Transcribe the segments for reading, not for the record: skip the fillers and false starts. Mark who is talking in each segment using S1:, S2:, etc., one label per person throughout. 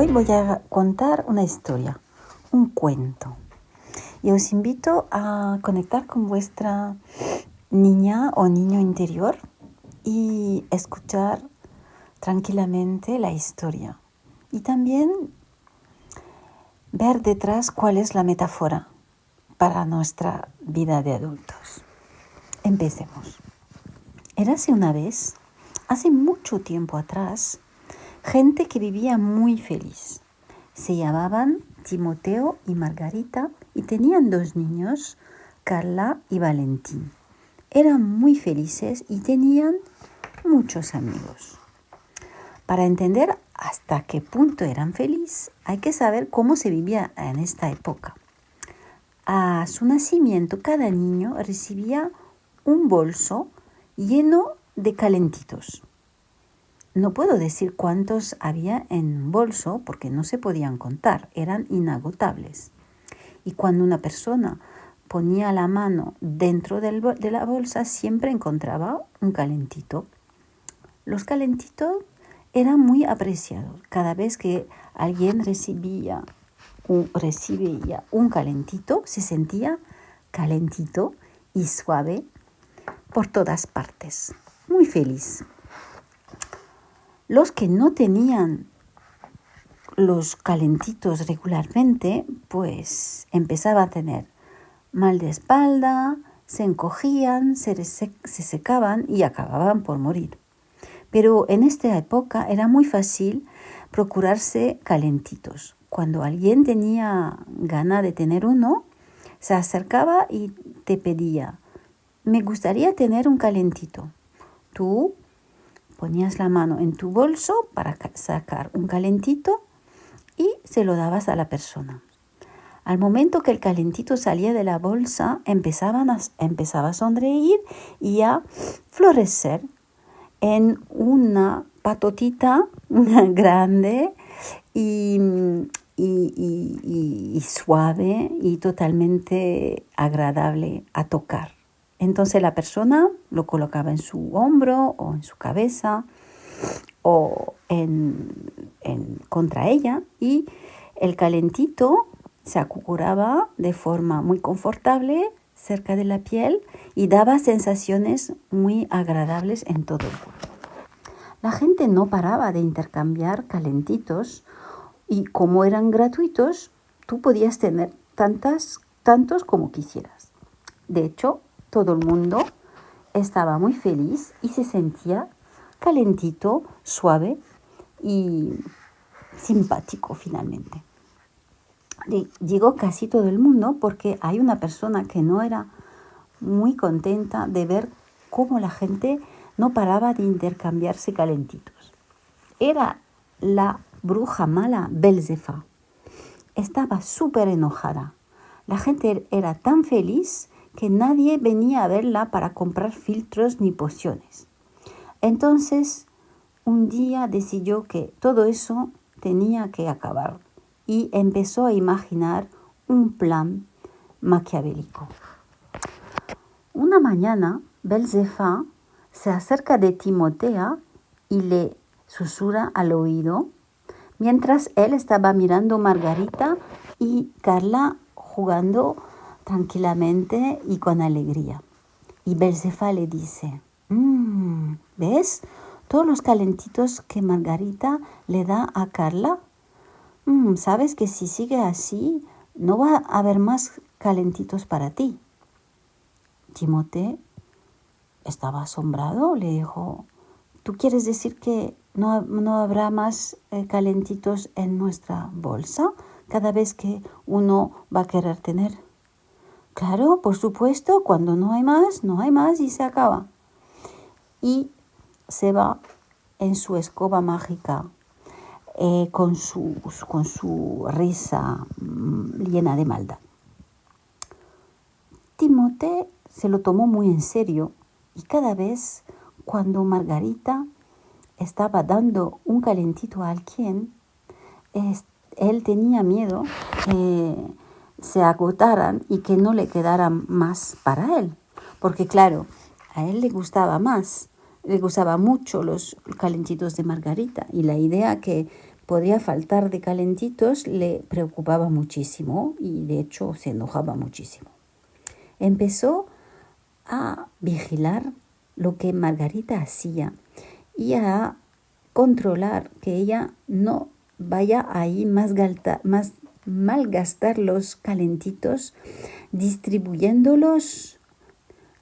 S1: Hoy voy a contar una historia, un cuento. Y os invito a conectar con vuestra niña o niño interior y escuchar tranquilamente la historia. Y también ver detrás cuál es la metáfora para nuestra vida de adultos. Empecemos. Érase una vez, hace mucho tiempo atrás, gente que vivía muy feliz. Se llamaban Timoteo y Margarita y tenían 2 niños, Carla y Valentín. Eran muy felices y tenían muchos amigos. Para entender hasta qué punto eran felices, hay que saber cómo se vivía en esta época. A su nacimiento, cada niño recibía un bolso lleno de calentitos. No puedo decir cuántos había en un bolso porque no se podían contar, eran inagotables. Y cuando una persona ponía la mano dentro de la bolsa, siempre encontraba un calentito. Los calentitos eran muy apreciados. Cada vez que alguien recibía un calentito, se sentía calentito y suave por todas partes. Muy feliz. Los que no tenían los calentitos regularmente, pues empezaban a tener mal de espalda, se encogían, se secaban y acababan por morir. Pero en esta época era muy fácil procurarse calentitos. Cuando alguien tenía ganas de tener uno, se acercaba y te pedía, me gustaría tener un calentito. Tú ponías la mano en tu bolso para sacar un calentito y se lo dabas a la persona. Al momento que el calentito salía de la bolsa, empezaba a sonreír y a florecer en una patotita grande y suave y totalmente agradable a tocar. Entonces la persona lo colocaba en su hombro o en su cabeza o contra ella y el calentito se acucuraba de forma muy confortable cerca de la piel y daba sensaciones muy agradables en todo el cuerpo. La gente no paraba de intercambiar calentitos y como eran gratuitos, tú podías tener tantos como quisieras. De hecho, todo el mundo estaba muy feliz y se sentía calentito, suave y simpático finalmente. Digo casi todo el mundo porque hay una persona que no era muy contenta de ver cómo la gente no paraba de intercambiarse calentitos. Era la bruja mala Belzefa. Estaba súper enojada. La gente era tan feliz que nadie venía a verla para comprar filtros ni pociones. Entonces, un día decidió que todo eso tenía que acabar y empezó a imaginar un plan maquiavélico. Una mañana, Belzefa se acerca de Timotea y le susurra al oído, mientras él estaba mirando a Margarita y Carla jugando tranquilamente y con alegría. Y Belzefa le dice, ¿ves todos los calentitos que Margarita le da a Carla? ¿Sabes que si sigue así no va a haber más calentitos para ti? Timoteo estaba asombrado, le dijo, ¿tú quieres decir que no habrá más calentitos en nuestra bolsa cada vez que uno va a querer tener? Claro, por supuesto, cuando no hay más y se acaba. Y se va en su escoba mágica con su risa llena de maldad. Timoteo se lo tomó muy en serio y cada vez cuando Margarita estaba dando un calentito a alguien, él tenía miedo que se agotaran y que no le quedara más para él. Porque claro, a él le gustaba mucho los calentitos de Margarita y la idea que podría faltar de calentitos le preocupaba muchísimo y de hecho se enojaba muchísimo. Empezó a vigilar lo que Margarita hacía y a controlar que ella no vaya ahí más malgastar los calentitos distribuyéndolos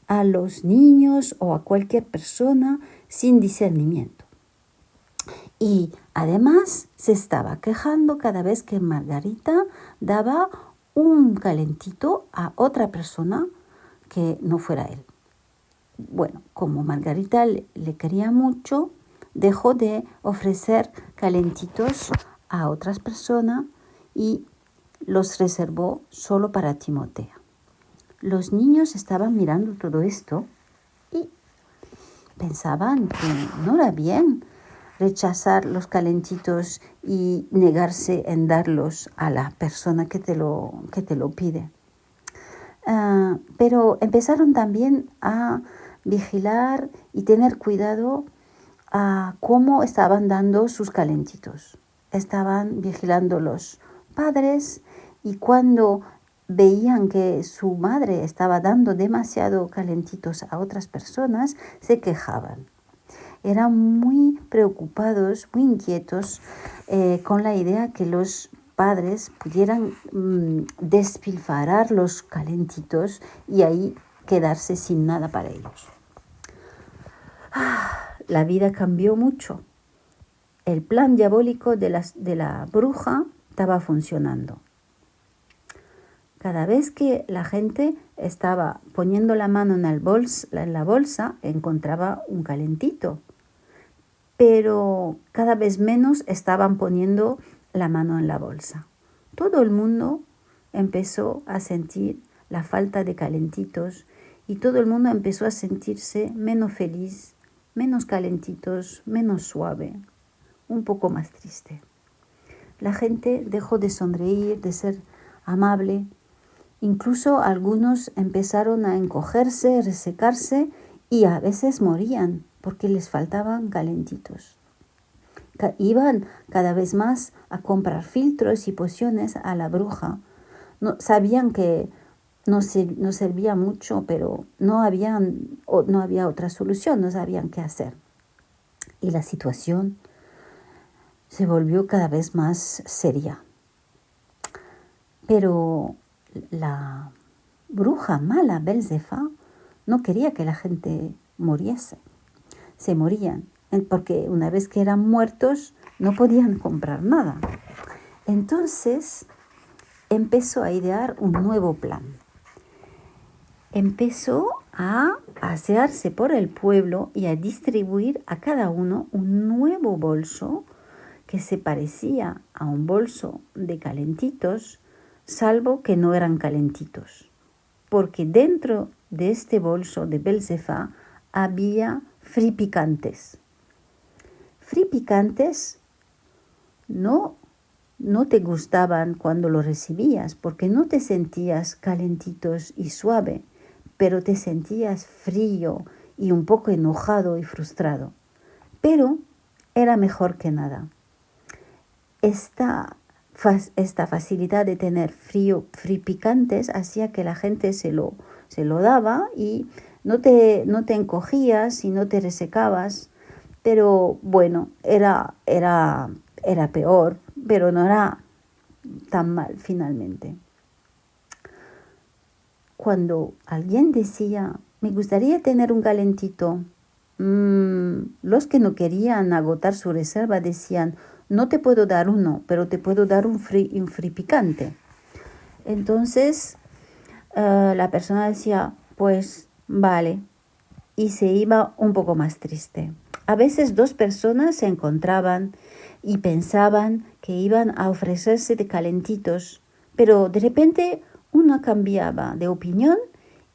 S1: a los niños o a cualquier persona sin discernimiento. Y además se estaba quejando cada vez que Margarita daba un calentito a otra persona que no fuera él. Bueno, como Margarita le quería mucho, dejó de ofrecer calentitos a otras personas y los reservó solo para Timotea. Los niños estaban mirando todo esto y pensaban que no era bien rechazar los calentitos y negarse en darlos a la persona que te lo pide. Pero empezaron también a vigilar y tener cuidado a cómo estaban dando sus calentitos. Estaban vigilando los padres y cuando veían que su madre estaba dando demasiado calentitos a otras personas, se quejaban. Eran muy preocupados, muy inquietos con la idea que los padres pudieran despilfarrar los calentitos y ahí quedarse sin nada para ellos. La vida cambió mucho. El plan diabólico de la bruja estaba funcionando. Cada vez que la gente estaba poniendo la mano en la bolsa, encontraba un calentito. Pero cada vez menos estaban poniendo la mano en la bolsa. Todo el mundo empezó a sentir la falta de calentitos y todo el mundo empezó a sentirse menos feliz, menos calentitos, menos suave, un poco más triste. La gente dejó de sonreír, de ser amable. Incluso algunos empezaron a encogerse, resecarse y a veces morían porque les faltaban calentitos. Iban cada vez más a comprar filtros y pociones a la bruja. Sabían que no servía mucho, pero no había otra solución, no sabían qué hacer. Y la situación se volvió cada vez más seria. Pero la bruja mala, Belzefa, no quería que la gente muriese. Se morían, porque una vez que eran muertos no podían comprar nada. Entonces empezó a idear un nuevo plan. Empezó a asearse por el pueblo y a distribuir a cada uno un nuevo bolso que se parecía a un bolso de calentitos, salvo que no eran calentitos, porque dentro de este bolso de Belzefa había fripicantes. Fripicantes no te gustaban cuando lo recibías, porque no te sentías calentitos y suave, pero te sentías frío y un poco enojado y frustrado. Pero era mejor que nada. Esta facilidad de tener fripicantes hacía que la gente se lo daba y no te encogías y no te resecabas, pero bueno, era peor, pero no era tan mal finalmente. Cuando alguien decía, me gustaría tener un calentito, los que no querían agotar su reserva decían, no te puedo dar uno, pero te puedo dar un fripicante. Entonces la persona decía, pues vale, y se iba un poco más triste. A veces dos personas se encontraban y pensaban que iban a ofrecerse de calentitos, pero de repente una cambiaba de opinión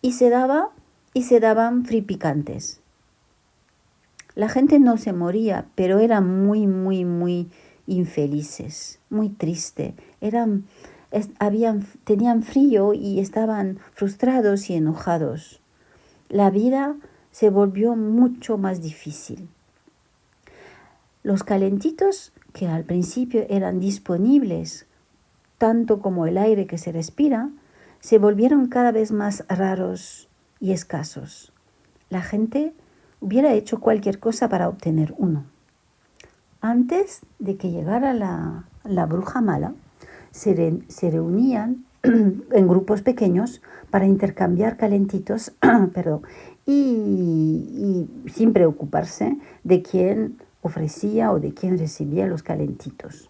S1: y se daban fripicantes. La gente no se moría, pero eran muy, muy, muy infelices, muy tristes. Tenían frío y estaban frustrados y enojados. La vida se volvió mucho más difícil. Los calentitos, que al principio eran disponibles tanto como el aire que se respira, se volvieron cada vez más raros y escasos. La gente hubiera hecho cualquier cosa para obtener uno. Antes de que llegara la bruja mala, se reunían en grupos pequeños para intercambiar calentitos perdón, y sin preocuparse de quién ofrecía o de quién recibía los calentitos.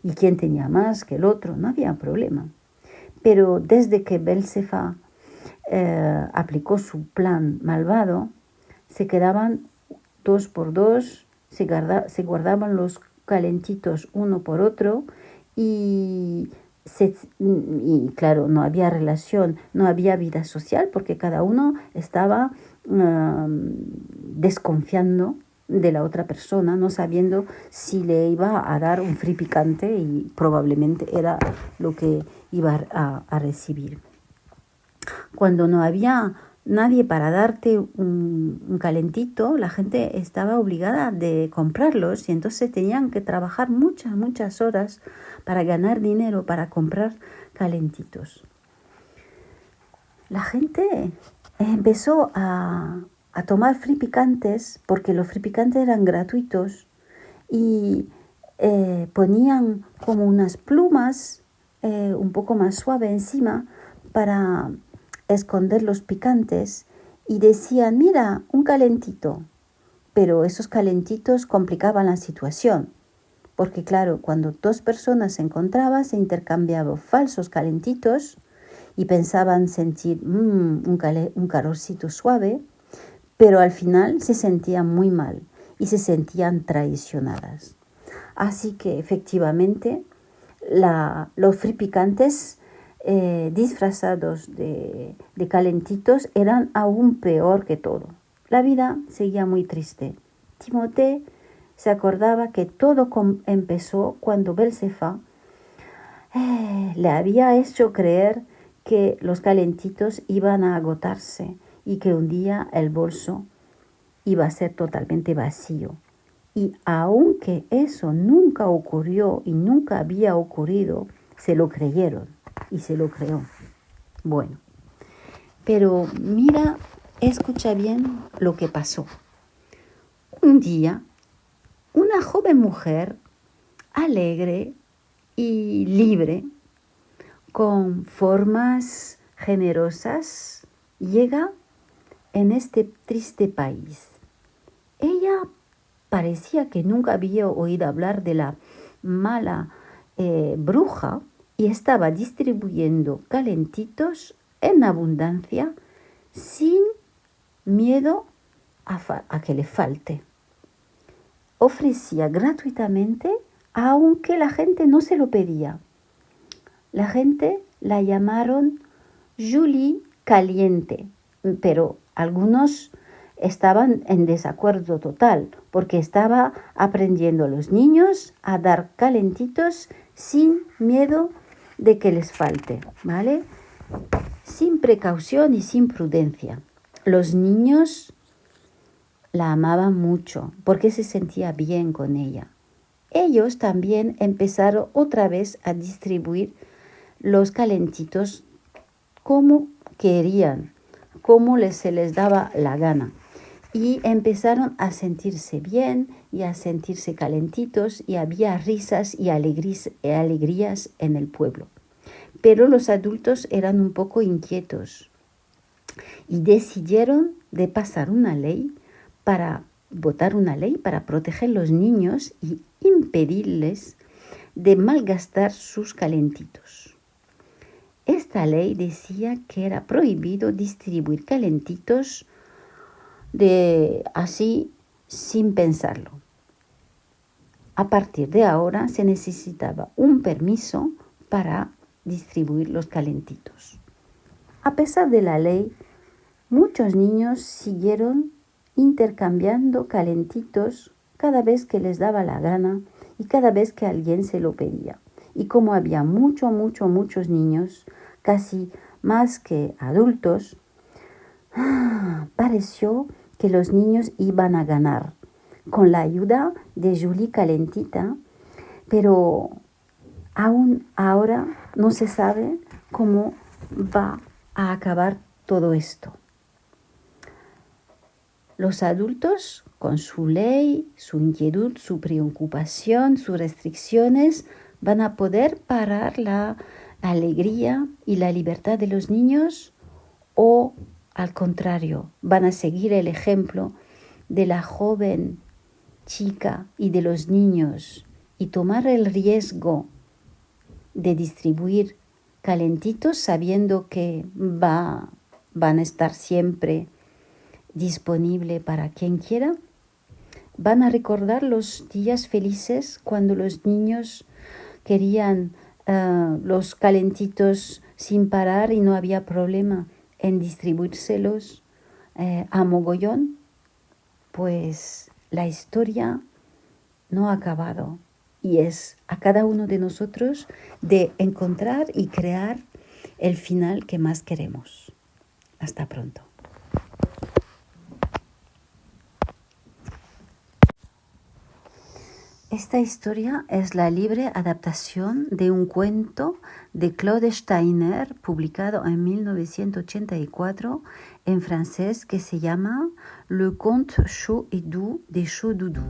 S1: Y quién tenía más que el otro, no había problema. Pero desde que Belcefá aplicó su plan malvado, se quedaban 2 por 2, se guardaban los calentitos uno por otro y claro, no había relación, no había vida social porque cada uno estaba desconfiando de la otra persona, no sabiendo si le iba a dar un free picante y probablemente era lo que iba a recibir. Cuando no había nadie para darte un calentito, la gente estaba obligada de comprarlos y entonces tenían que trabajar muchas horas para ganar dinero, para comprar calentitos. La gente empezó a tomar free picantes porque los free picantes eran gratuitos y ponían como unas plumas un poco más suave encima para esconder los picantes y decían, mira, un calentito. Pero esos calentitos complicaban la situación, porque claro, cuando 2 personas se encontraban, se intercambiaban falsos calentitos y pensaban sentir un calorcito suave, pero al final se sentían muy mal y se sentían traicionadas. Así que efectivamente los free picantes disfrazados de calentitos eran aún peor que todo. La vida seguía muy triste. Timote se acordaba que todo empezó cuando Belcefá le había hecho creer que los calentitos iban a agotarse y que un día el bolso iba a ser totalmente vacío. Y aunque eso nunca ocurrió y nunca había ocurrido, se lo creyeron y se lo creó. Bueno, pero mira, escucha bien lo que pasó. Un día, una joven mujer alegre y libre, con formas generosas, llega en este triste país. Ella parecía que nunca había oído hablar de la mala bruja y estaba distribuyendo calentitos en abundancia sin miedo a que le falte. Ofrecía gratuitamente aunque la gente no se lo pedía. La gente la llamaron Julie Caliente, pero algunos estaban en desacuerdo total porque estaba aprendiendo a los niños a dar calentitos sin miedo de que les falte, ¿vale? Sin precaución y sin prudencia. Los niños la amaban mucho porque se sentía bien con ella. Ellos también empezaron otra vez a distribuir los calentitos como querían, como se les daba la gana. Y empezaron a sentirse bien y a sentirse calentitos y había risas y alegrías en el pueblo. Pero los adultos eran un poco inquietos y decidieron de votar una ley para proteger a los niños y impedirles de malgastar sus calentitos. Esta ley decía que era prohibido distribuir calentitos así sin pensarlo. A partir de ahora se necesitaba un permiso para distribuir los calentitos. A pesar de la ley, muchos niños siguieron intercambiando calentitos cada vez que les daba la gana y cada vez que alguien se lo pedía. Y como había muchos niños, casi más que adultos, pareció que los niños iban a ganar, con la ayuda de Julie Calentita, pero aún ahora no se sabe cómo va a acabar todo esto. Los adultos, con su ley, su inquietud, su preocupación, sus restricciones, van a poder parar la alegría y la libertad de los niños, o al contrario, van a seguir el ejemplo de la joven chica y de los niños y tomar el riesgo de distribuir calentitos sabiendo que van a estar siempre disponible para quien quiera. Van a recordar los días felices cuando los niños querían los calentitos sin parar y no había problema en distribuírselos a mogollón. Pues la historia no ha acabado y es a cada uno de nosotros de encontrar y crear el final que más queremos. Hasta pronto. Esta historia es la libre adaptación de un cuento de Claude Steiner, publicado en 1984 en francés, que se llama Le conte chaud et doux des chauds doudous.